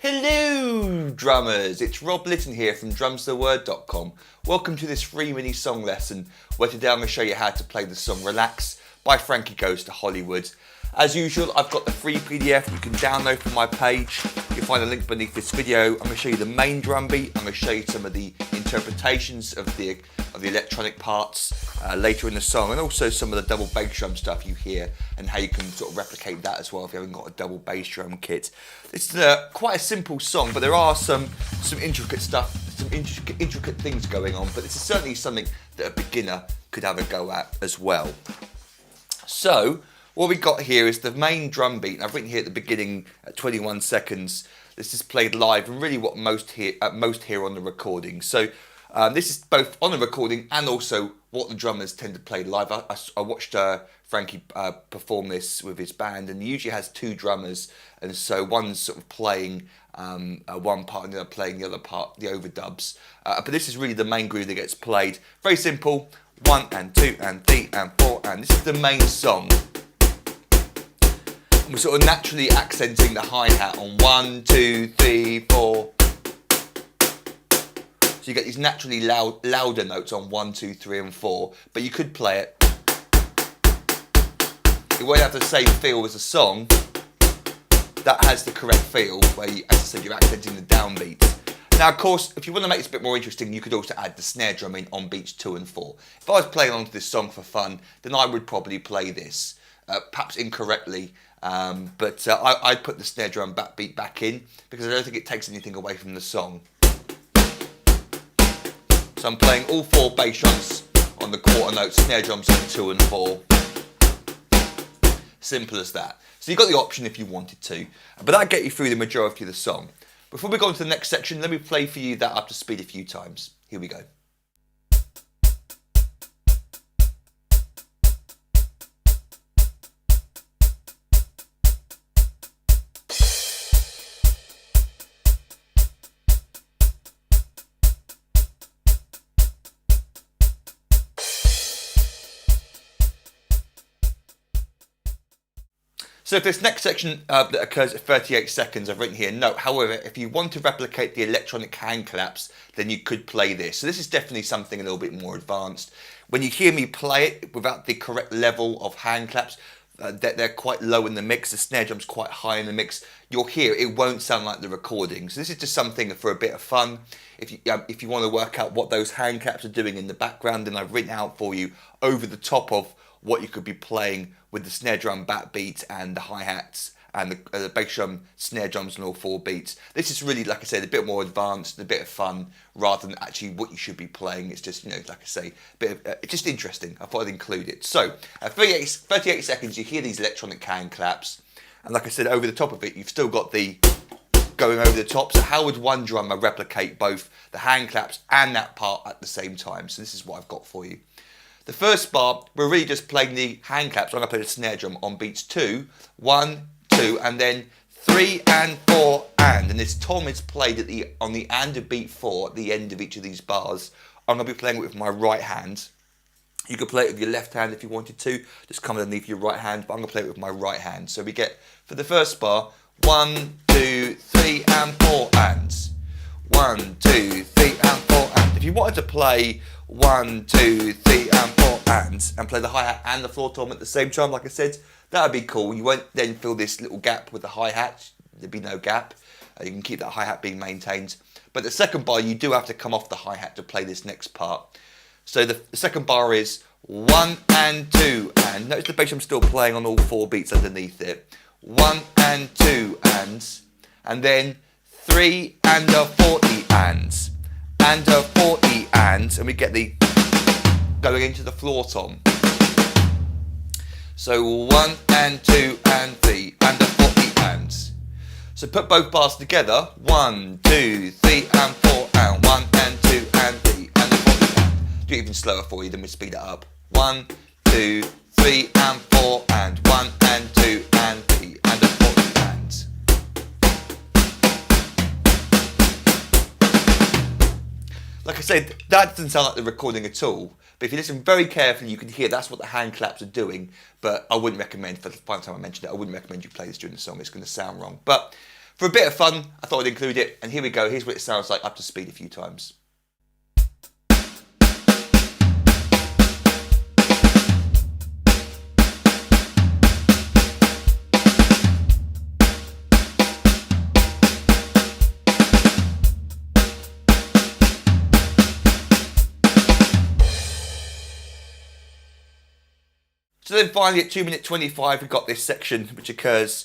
Hello drummers, it's Rob Litton here from drumstheword.com. Welcome to this free mini song lesson where today I'm going to show you how to play the song Relax by Frankie Goes To Hollywood. As usual, I've got the free PDF you can download from my page. You'll find a link beneath this video. I'm going to show you the main drum beat. I'm going to show you some of the interpretations of the electronic parts later in the song, and also some of the double bass drum stuff you hear and how you can sort of replicate that as well if you haven't got a double bass drum kit. It's quite a simple song, but there are some intricate stuff, some intricate things going on, but this is certainly something that a beginner could have a go at as well. So what we got here is the main drum beat, and I've written here at the beginning at 21 seconds. This is played live and really what most hear on the recording. So this is both on the recording and also what the drummers tend to play live. I watched Frankie perform this with his band, and he usually has two drummers, and so one's sort of playing one part and the other playing the other part, the overdubs. But this is really the main groove that gets played. Very simple, 1 and 2 and 3 and 4, and this is the main song. We're sort of naturally accenting the hi-hat on 1, 2, 3, 4. So you get these naturally louder notes on 1, 2, 3 and 4, but you could play it. It won't have the same feel as a song that has the correct feel, where, as I said, you're accenting the downbeat. Now, of course, if you want to make this a bit more interesting, you could also add the snare drum in on beats 2 and 4. If I was playing along to this song for fun, then I would probably play this, perhaps incorrectly, but I'd put the snare drum beat back in because I don't think it takes anything away from the song. So I'm playing all 4 bass drums on the quarter notes, snare drums on 2 and 4. Simple as that. So you've got the option if you wanted to, but that'll get you through the majority of the song. Before we go on to the next section, let me play for you that up to speed a few times. Here we go. So if this next section that occurs at 38 seconds, I've written here, note, however, if you want to replicate the electronic hand claps, then you could play this. So this is definitely something a little bit more advanced. When you hear me play it without the correct level of hand claps, they're quite low in the mix, the snare drum's quite high in the mix, you'll hear it won't sound like the recording. So this is just something for a bit of fun. If you want to work out what those hand claps are doing in the background, then I've written out for you over the top of what you could be playing with the snare drum backbeat and the hi-hats and the bass drum snare drums and all 4 beats. This is really, like I said, a bit more advanced, a bit of fun, rather than actually what you should be playing. It's just, like I say, a bit of, just interesting. I thought I'd include it. So at 38 seconds, you hear these electronic hand claps, and like I said, over the top of it, you've still got the going over the top. So how would one drummer replicate both the hand claps and that part at the same time? So this is what I've got for you. The first bar, we're really just playing the hand claps. I'm going to play the snare drum on beats 2, 1, 2, and then 3 and 4 and this tom is played on the and of beat 4 at the end of each of these bars. I'm going to be playing it with my right hand. You could play it with your left hand if you wanted to, just come underneath your right hand, but I'm going to play it with my right hand. So we get, for the first bar, 1, 2, 3 and 4 ands. 1, 2, 3 and 4 and. If you wanted to play 1, 2, 3 and 4 and play the hi-hat and the floor tom at the same time, like I said, that would be cool. You won't then feel this little gap with the hi-hat. There'd be no gap. You can keep that hi-hat being maintained. But the second bar, you do have to come off the hi-hat to play this next part. So the second bar is 1 and 2 and. Notice the bass drum still playing on all 4 beats underneath it. 1 and 2 and then 3 and a 40 and a 40 and we get the going into the floor tom. So 1 and 2 and 3 and a 40 and. So put both bars together, 1, 2, 3 and 4 and 1 and 2 and 3 and a 40 and. Do it even slower for you, then we speed it up. 1, 2, 3 and 4 and 1 and 2 and 3 and a 40 and. Like I said, that doesn't sound like the recording at all, but if you listen very carefully, you can hear that's what the hand claps are doing, but I wouldn't recommend, for the final time I mentioned it, I wouldn't recommend you play this during the song, it's going to sound wrong. But For a bit of fun, I thought I'd include it, and here we go. Here's what it sounds like up to speed a few times. So then finally at 2 minutes 25 we've got this section which occurs,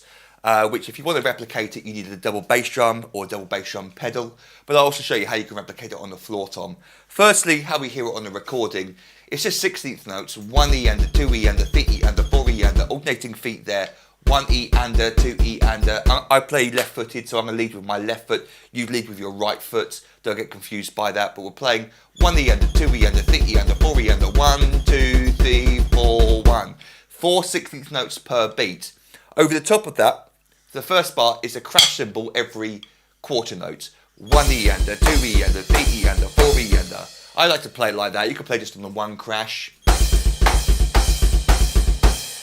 which if you want to replicate it you need a double bass drum or a double bass drum pedal, but I'll also show you how you can replicate it on the floor tom. Firstly, how we hear it on the recording, it's just 16th notes, 1 E and a 2 E and a 3 E and a 4 E and a alternating feet there, 1 E and a 2 E and a, I play left footed so I'm going to lead with my left foot, you lead with your right foot, don't get confused by that, but we're playing 1 E and a 2 E and a 3 E and a 4 E and a 1, 2, 3, 4, 1. 4 16th notes per beat. Over the top of that, the first bar is a crash cymbal every quarter note. 1 E and a 2 E and a 3 E and a 4 E and a. I like to play it like that. You can play just on the one crash.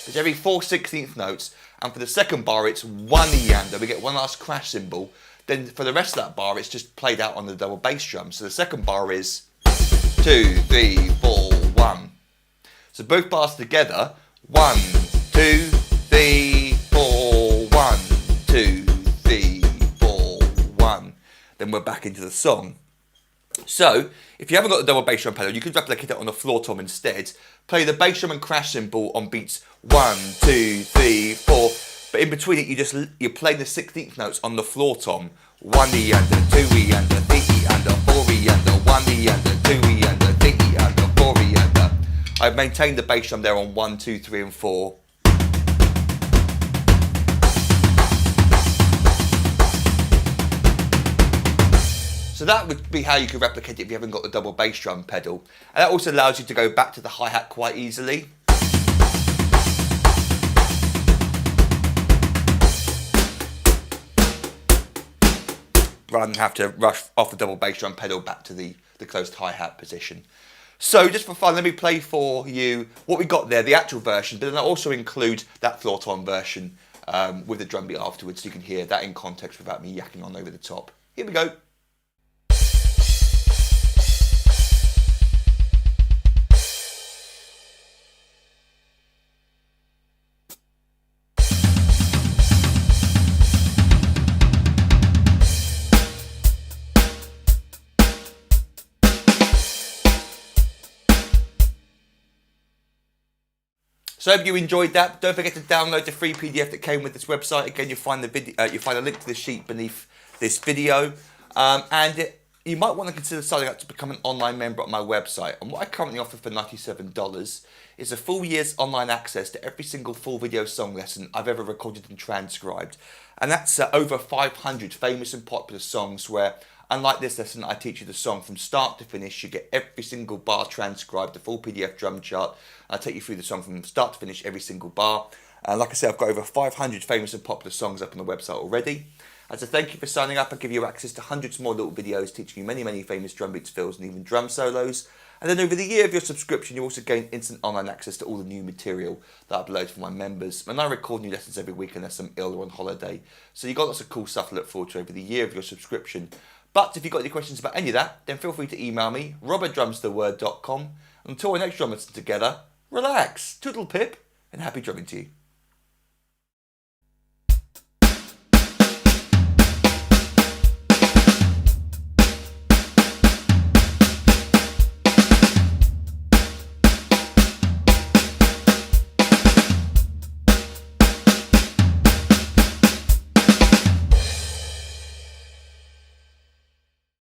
It's every 4 16th notes, and for the second bar it's 1 E and a. We get one last crash cymbal. Then for the rest of that bar it's just played out on the double bass drum. So the second bar is 2, 3, 4, 1. So both bars together, 1, 2, 3, 4, 1, 2, 3, 4, 1. Then we're back into the song. So, if you haven't got the double bass drum pedal, you could replicate it on the floor tom instead. Play the bass drum and crash cymbal on beats 1, 2, 3, 4. But in between it, you play the 16th notes on the floor tom. 1 E and a 2 E and a 3 E and a 4 E and a 1 E and a 2 E and a 3 E and a 4 E and a. I've maintained the bass drum there on 1, 2, 3 and 4. So that would be how you could replicate it if you haven't got the double bass drum pedal. And that also allows you to go back to the hi-hat quite easily. Rather than have to rush off the double bass drum pedal back to the closed hi-hat position. So just for fun, let me play for you what we got there, the actual version, but then I'll also include that floor tom version with the drum beat afterwards so you can hear that in context without me yakking on over the top. Here we go. So I hope you enjoyed that. Don't forget to download the free PDF that came with this website. Again, you'll find you'll find a link to the sheet beneath this video. You might want to consider signing up to become an online member on my website. And what I currently offer for $97 is a full year's online access to every single full video song lesson I've ever recorded and transcribed. And that's over 500 famous and popular songs where, unlike this lesson, I teach you the song from start to finish. You get every single bar transcribed, the full PDF drum chart. I'll take you through the song from start to finish, every single bar. Like I said, I've got over 500 famous and popular songs up on the website already. As a thank you for signing up, I give you access to hundreds more little videos teaching you many, many famous drum beats, fills, and even drum solos. And then over the year of your subscription, you also gain instant online access to all the new material that I upload for my members. And I record new lessons every week unless I'm ill or on holiday. So you've got lots of cool stuff to look forward to over the year of your subscription. But if you've got any questions about any of that, then feel free to email me, rob@drumstheword.com. Until our next drum lesson together, relax, toodle pip, and happy drumming to you.